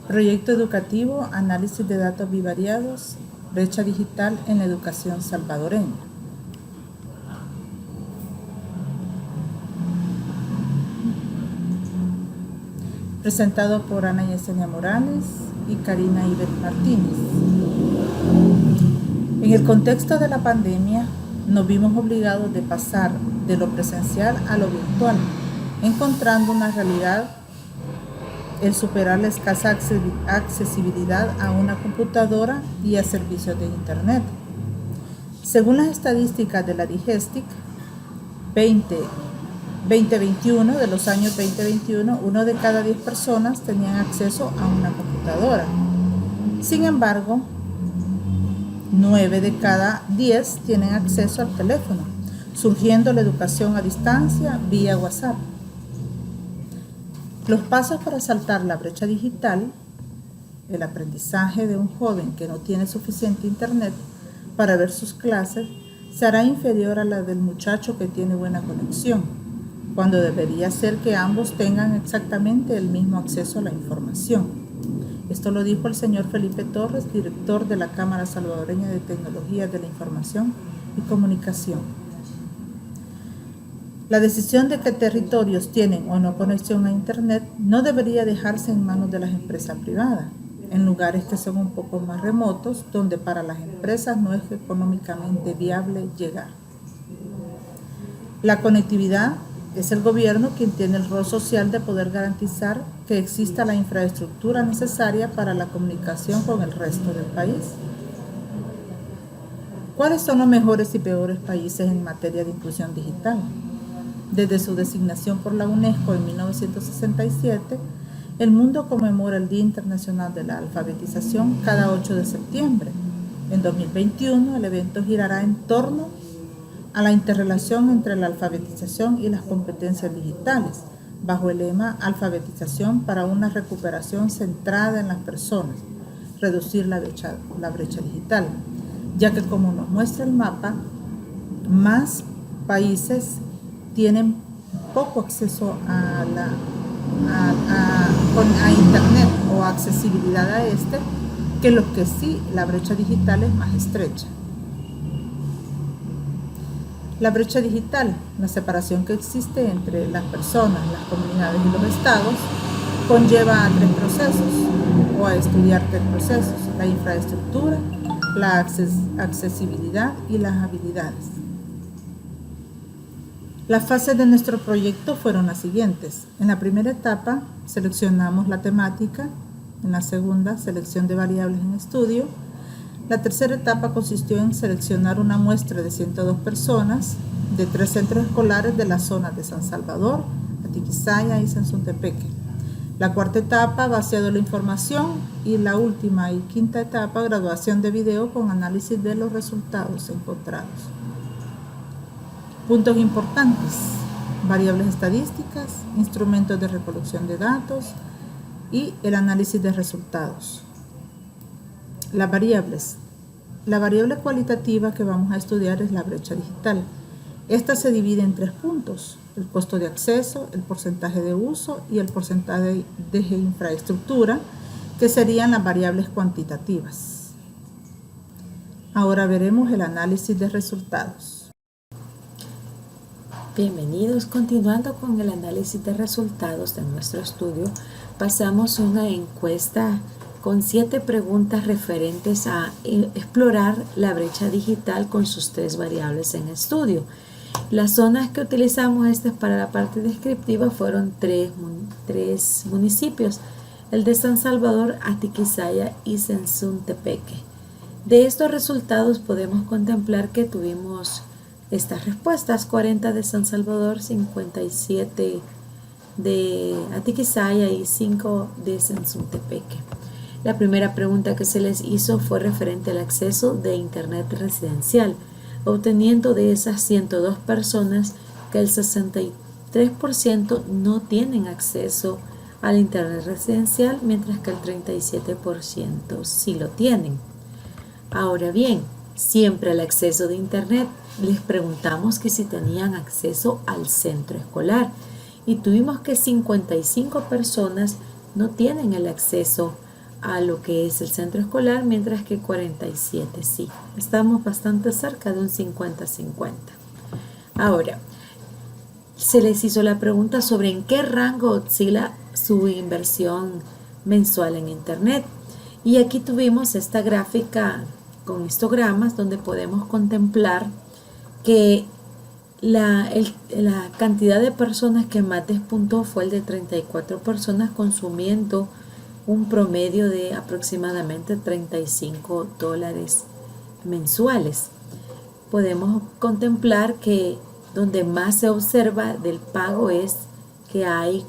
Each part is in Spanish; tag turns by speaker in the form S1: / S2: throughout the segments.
S1: Proyecto educativo, análisis de datos bivariados, brecha digital en la educación salvadoreña. Presentado por Ana Yesenia Morales y Karina Ibet Martínez. En el contexto de la pandemia, nos vimos obligados de pasar de lo presencial a lo virtual, encontrando una realidad el superar la escasa accesibilidad a una computadora y a servicios de Internet. Según las estadísticas de la DIGESTIC 2021, de los años 2021, 1 de cada 10 personas tenían acceso a una computadora. Sin embargo, 9 de cada 10 tienen acceso al teléfono, surgiendo la educación a distancia vía WhatsApp. Los pasos para saltar la brecha digital, el aprendizaje de un joven que no tiene suficiente internet para ver sus clases, será inferior a la del muchacho que tiene buena conexión, cuando debería ser que ambos tengan exactamente el mismo acceso a la información. Esto lo dijo el señor Felipe Torres, director de la Cámara Salvadoreña de Tecnologías de la Información y Comunicación. La decisión de qué territorios tienen o no conexión a Internet no debería dejarse en manos de las empresas privadas, en lugares que son un poco más remotos, donde para las empresas no es económicamente viable llegar. La conectividad es el gobierno quien tiene el rol social de poder garantizar que exista la infraestructura necesaria para la comunicación con el resto del país. ¿Cuáles son los mejores y peores países en materia de inclusión digital? Desde su designación por la UNESCO en 1967, el mundo conmemora el Día Internacional de la Alfabetización cada 8 de septiembre. En 2021, el evento girará en torno a la interrelación entre la alfabetización y las competencias digitales, bajo el lema Alfabetización para una recuperación centrada en las personas, reducir la brecha digital, ya que como nos muestra el mapa, más países tienen poco acceso a Internet o accesibilidad a que los que sí, la brecha digital es más estrecha. La brecha digital, la separación que existe entre las personas, las comunidades y los estados, conlleva a 3 procesos, o a estudiar 3 procesos: la infraestructura, la accesibilidad y las habilidades. Las fases de nuestro proyecto fueron las siguientes. En la primera etapa seleccionamos la temática, en la segunda selección de variables en estudio. La tercera etapa consistió en seleccionar una muestra de 102 personas de 3 centros escolares de las zonas de San Salvador, Atiquizaya y Sensuntepeque. La cuarta etapa, vaciado la información, y la última y quinta etapa, graduación de video con análisis de los resultados encontrados. Puntos importantes: variables estadísticas, instrumentos de recolección de datos y el análisis de resultados. Las variables. La variable cualitativa que vamos a estudiar es la brecha digital. Esta se divide en 3 puntos: el costo de acceso, el porcentaje de uso y el porcentaje de infraestructura, que serían las variables cuantitativas. Ahora veremos el análisis de resultados.
S2: Bienvenidos. Continuando con el análisis de resultados de nuestro estudio, pasamos una encuesta con 7 preguntas referentes a explorar la brecha digital con sus 3 variables en estudio. Las zonas que utilizamos para la parte descriptiva fueron 3 municipios: el de San Salvador, Atiquizaya y Sensuntepeque. De estos resultados podemos contemplar que tuvimos estas respuestas: 40 de San Salvador, 57 de Atiquizaya y 5 de Sensuntepeque. La primera pregunta que se les hizo fue referente al acceso de Internet residencial, obteniendo de esas 102 personas que el 63% no tienen acceso al Internet residencial, mientras que el 37% sí lo tienen. Ahora bien, siempre al acceso de Internet, les preguntamos que si tenían acceso al centro escolar y tuvimos que 55 personas no tienen el acceso a lo que es el centro escolar, mientras que 47 sí. Estamos bastante cerca de un 50-50. Ahora, se les hizo la pregunta sobre en qué rango oscila su inversión mensual en Internet. Y aquí tuvimos esta gráfica con histogramas donde podemos contemplar que la cantidad de personas que más despuntó fue el de 34 personas consumiendo un promedio de aproximadamente $35 mensuales. Podemos contemplar que donde más se observa del pago es que hay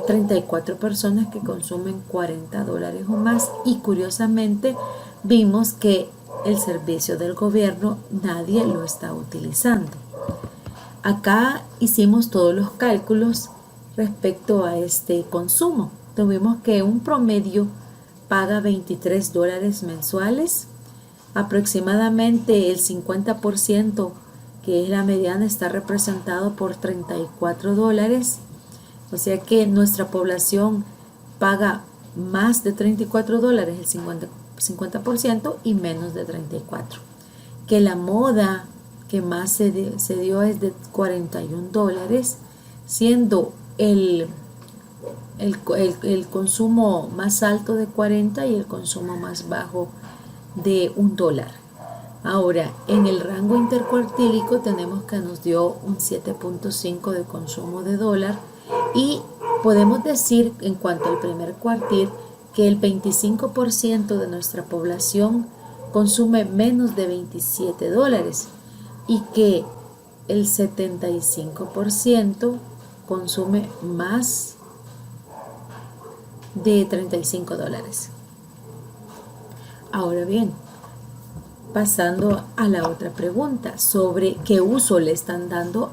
S2: 34 personas que consumen $40 o más, y curiosamente vimos que el servicio del gobierno nadie lo está utilizando. Acá hicimos todos los cálculos respecto a este consumo. Tuvimos que un promedio paga $23 mensuales, aproximadamente el 50%, que es la mediana, está representado por $34. O sea que nuestra población paga más de $34, el 50%, y menos de 34. Que la moda que más se dio es de $41, siendo el consumo más alto de 40 y el consumo más bajo de $1. Ahora, en el rango intercuartílico tenemos que nos dio un 7.5 de consumo de dólar, y podemos decir en cuanto al primer cuartil que el 25% de nuestra población consume menos de $27 y que el 75% consume más de $35. Ahora bien, pasando a la otra pregunta sobre qué uso le están dando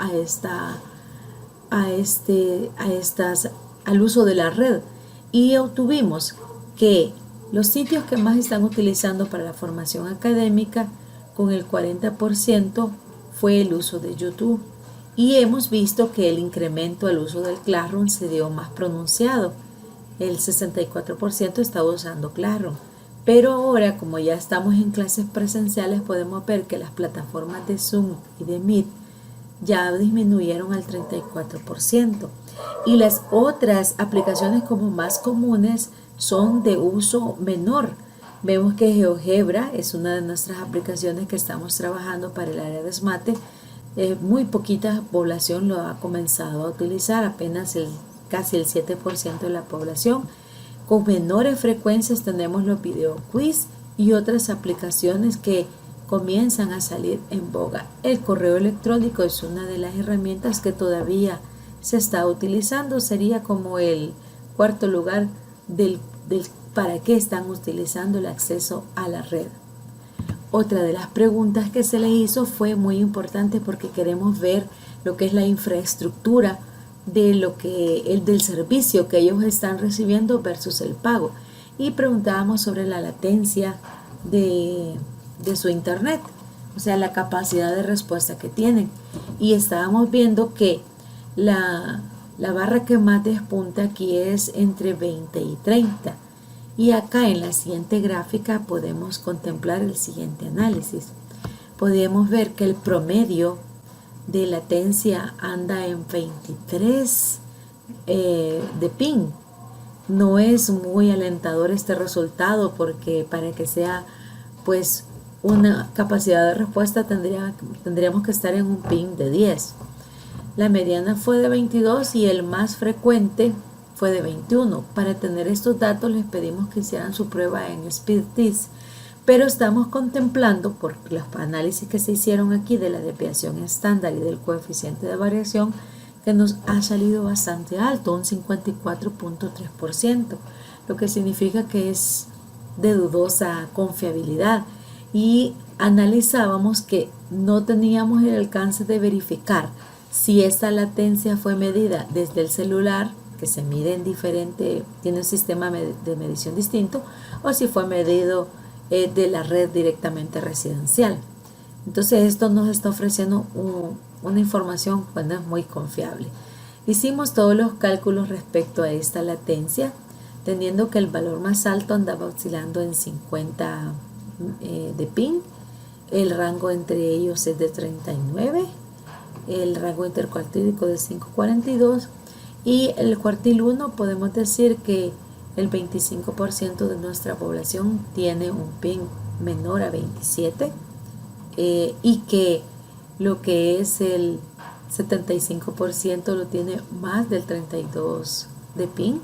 S2: al uso de la red, y obtuvimos que los sitios que más están utilizando para la formación académica, con el 40%, fue el uso de YouTube, y hemos visto que el incremento al uso del Classroom se dio más pronunciado. El 64% está usando Classroom. Pero ahora, como ya estamos en clases presenciales, podemos ver que las plataformas de Zoom y de Meet ya disminuyeron al 34%. Y las otras aplicaciones como más comunes son de uso menor. Vemos que GeoGebra es una de nuestras aplicaciones que estamos trabajando para el área de SMATE. Muy poquita población lo ha comenzado a utilizar, apenas casi el 7% de la población. Con menores frecuencias tenemos los video quiz y otras aplicaciones que comienzan a salir en boga. El correo electrónico es una de las herramientas que todavía se está utilizando. Sería como el cuarto lugar del para qué están utilizando el acceso a la red. Otra de las preguntas que se le hizo fue muy importante porque queremos ver lo que es la infraestructura del servicio que ellos están recibiendo versus el pago, y preguntábamos sobre la latencia de su internet, o sea, la capacidad de respuesta que tienen, y estábamos viendo que la barra que más despunta aquí es entre 20 y 30, y acá en la siguiente gráfica podemos contemplar el siguiente análisis. Podemos ver que el promedio de latencia anda en 23 de ping. No es muy alentador este resultado, porque para que sea pues una capacidad de respuesta tendríamos que estar en un ping de 10. La mediana fue de 22 y el más frecuente fue de 21. Para tener estos datos les pedimos que hicieran su prueba en SpeedTest, pero estamos contemplando, por los análisis que se hicieron aquí de la desviación estándar y del coeficiente de variación, que nos ha salido bastante alto, un 54.3%, lo que significa que es de dudosa confiabilidad, y analizábamos que no teníamos el alcance de verificar si esta latencia fue medida desde el celular, que se mide en diferente, tiene un sistema de medición distinto, o si fue medido de la red directamente residencial. Entonces esto nos está ofreciendo una información pues no es muy confiable. Hicimos todos los cálculos respecto a esta latencia. teniendo que el valor más alto andaba oscilando en 50 de pin, el rango entre ellos es de 39, el rango intercuartílico de 5,42 y el cuartil 1 podemos decir que el 25% de nuestra población tiene un pin menor a 27 y que lo que es el 75% lo tiene más del 32 de pin.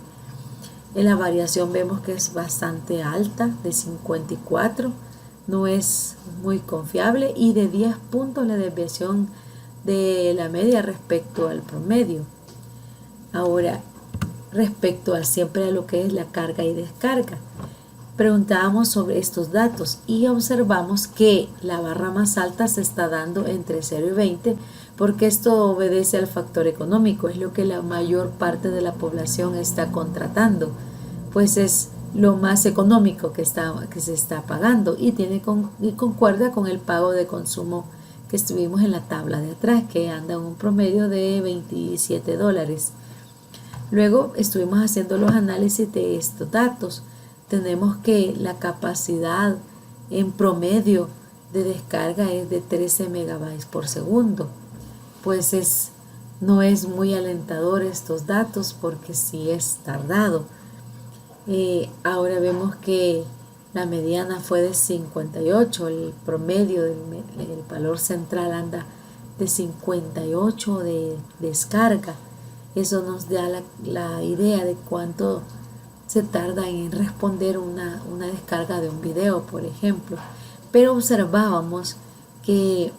S2: En la variación vemos que es bastante alta, de 54, no es muy confiable, y de 10 puntos la desviación de la media respecto al promedio. Ahora, respecto a siempre a lo que es la carga y descarga, preguntábamos sobre estos datos y observamos que la barra más alta se está dando entre 0 y 20, porque esto obedece al factor económico, es lo que la mayor parte de la población está contratando, pues es lo más económico que se está pagando y concuerda con el pago de consumo que estuvimos en la tabla de atrás, que anda en un promedio de $27. Luego estuvimos haciendo los análisis de estos datos. Tenemos que la capacidad en promedio de descarga es de 13 megabytes por segundo. Pues no es muy alentador estos datos porque sí es tardado. Ahora vemos que la mediana fue de 58, el promedio del valor central anda de 58 de descarga. Eso nos da la idea de cuánto se tarda en responder una descarga de un video, por ejemplo. Pero observábamos que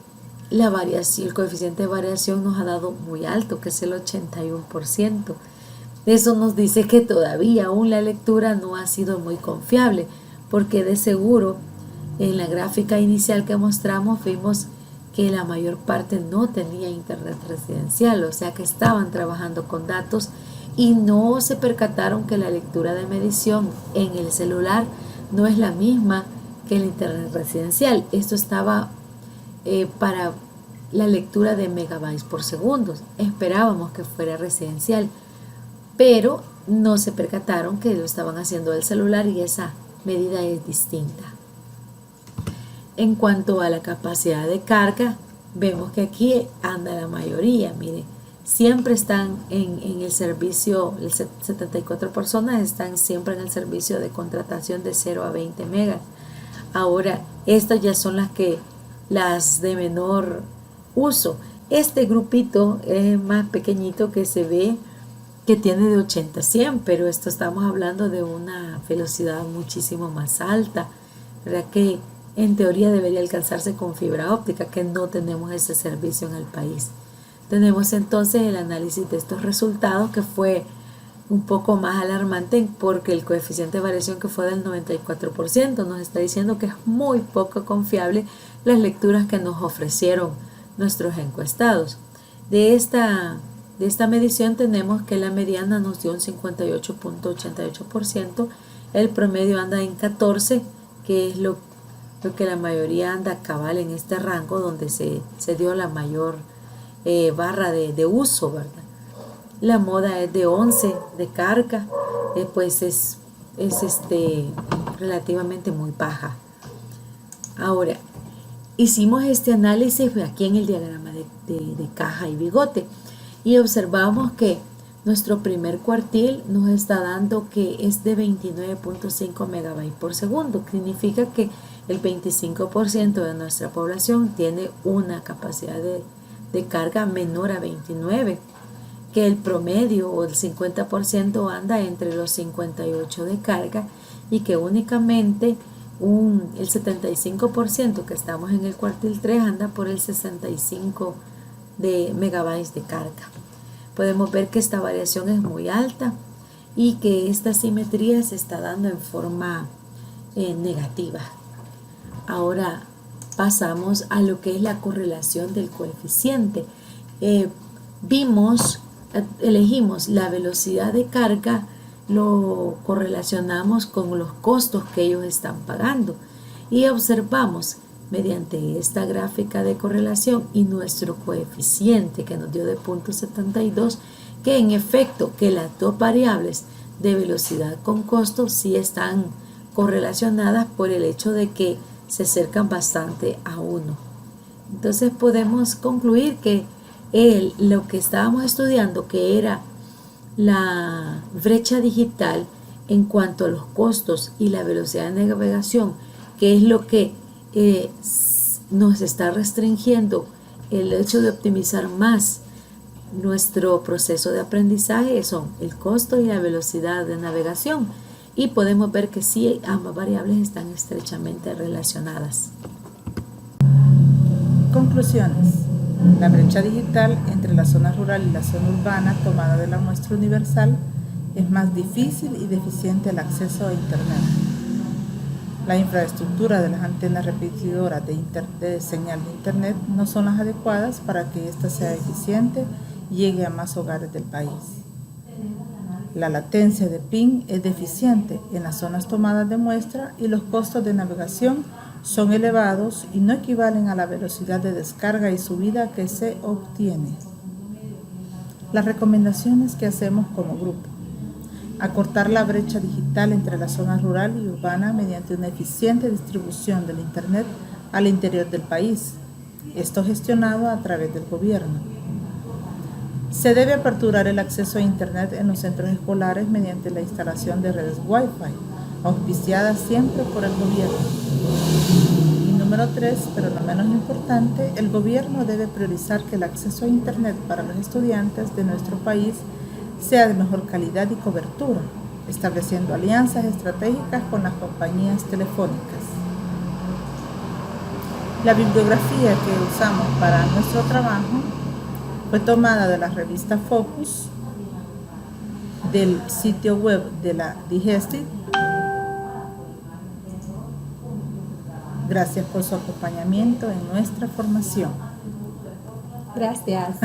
S2: el coeficiente de variación nos ha dado muy alto, que es el 81%. Eso nos dice que todavía aún la lectura no ha sido muy confiable, porque de seguro en la gráfica inicial que mostramos vimos que la mayor parte no tenía internet residencial, o sea que estaban trabajando con datos y no se percataron que la lectura de medición en el celular no es la misma que el internet residencial. Esto estaba para la lectura de megabytes por segundo. Esperábamos que fuera residencial, pero no se percataron que lo estaban haciendo del celular y esa medida es distinta. En cuanto a la capacidad de carga, vemos que aquí anda la mayoría. Mire, siempre están en el servicio, el 74 personas están siempre en el servicio de contratación de 0 a 20 megas. Ahora, estas ya son las de menor uso. Este grupito es más pequeñito que se ve que tiene de 80 a 100, pero esto estamos hablando de una velocidad muchísimo más alta, ¿verdad? Que en teoría debería alcanzarse con fibra óptica, que no tenemos ese servicio en el país. Tenemos entonces el análisis de estos resultados, que fue un poco más alarmante porque el coeficiente de variación, que fue del 94%, nos está diciendo que es muy poco confiable las lecturas que nos ofrecieron nuestros encuestados. De esta medición tenemos que la mediana nos dio un 58.88%, el promedio anda en 14, que es lo que la mayoría anda cabal en este rango donde se dio la mayor barra de uso, ¿verdad? La moda es de 11 de carga, pues es relativamente muy baja. Ahora, hicimos este análisis aquí en el diagrama de caja y bigote y observamos que nuestro primer cuartil nos está dando que es de 29.5 megabytes por segundo. Significa que el 25% de nuestra población tiene una capacidad de carga menor a 29, que el promedio o el 50% anda entre los 58 de carga y que únicamente el 75% que estamos en el cuartil 3 anda por el 65 de megabytes de carga. Podemos ver que esta variación es muy alta y que esta simetría se está dando en forma negativa. Ahora pasamos a lo que es la correlación del coeficiente. Elegimos la velocidad de carga, lo correlacionamos con los costos que ellos están pagando y observamos mediante esta gráfica de correlación y nuestro coeficiente que nos dio de 0.72 que en efecto que las dos variables de velocidad con costo sí están correlacionadas por el hecho de que se acercan bastante a uno. Entonces podemos concluir que lo que estábamos estudiando, que era la brecha digital en cuanto a los costos y la velocidad de navegación, que es lo que nos está restringiendo el hecho de optimizar más nuestro proceso de aprendizaje, son el costo y la velocidad de navegación, y podemos ver que sí, ambas variables están estrechamente relacionadas.
S1: Conclusiones. La brecha digital entre la zona rural y la zona urbana tomada de la muestra universal es más difícil y deficiente el acceso a Internet. La infraestructura de las antenas repetidoras de señal de Internet no son las adecuadas para que ésta sea eficiente y llegue a más hogares del país. La latencia de ping es deficiente en las zonas tomadas de muestra y los costos de navegación son elevados y no equivalen a la velocidad de descarga y subida que se obtiene. Las recomendaciones que hacemos como grupo: acortar la brecha digital entre la zona rural y urbana mediante una eficiente distribución del Internet al interior del país, esto gestionado a través del gobierno. Se debe aperturar el acceso a Internet en los centros escolares mediante la instalación de redes Wi-Fi, auspiciadas siempre por el gobierno. Y número 3, pero no menos importante, el gobierno debe priorizar que el acceso a Internet para los estudiantes de nuestro país sea de mejor calidad y cobertura, estableciendo alianzas estratégicas con las compañías telefónicas. La bibliografía que usamos para nuestro trabajo fue tomada de la revista Focus, del sitio web de la Digestive. Gracias por su acompañamiento en nuestra formación.
S2: Gracias.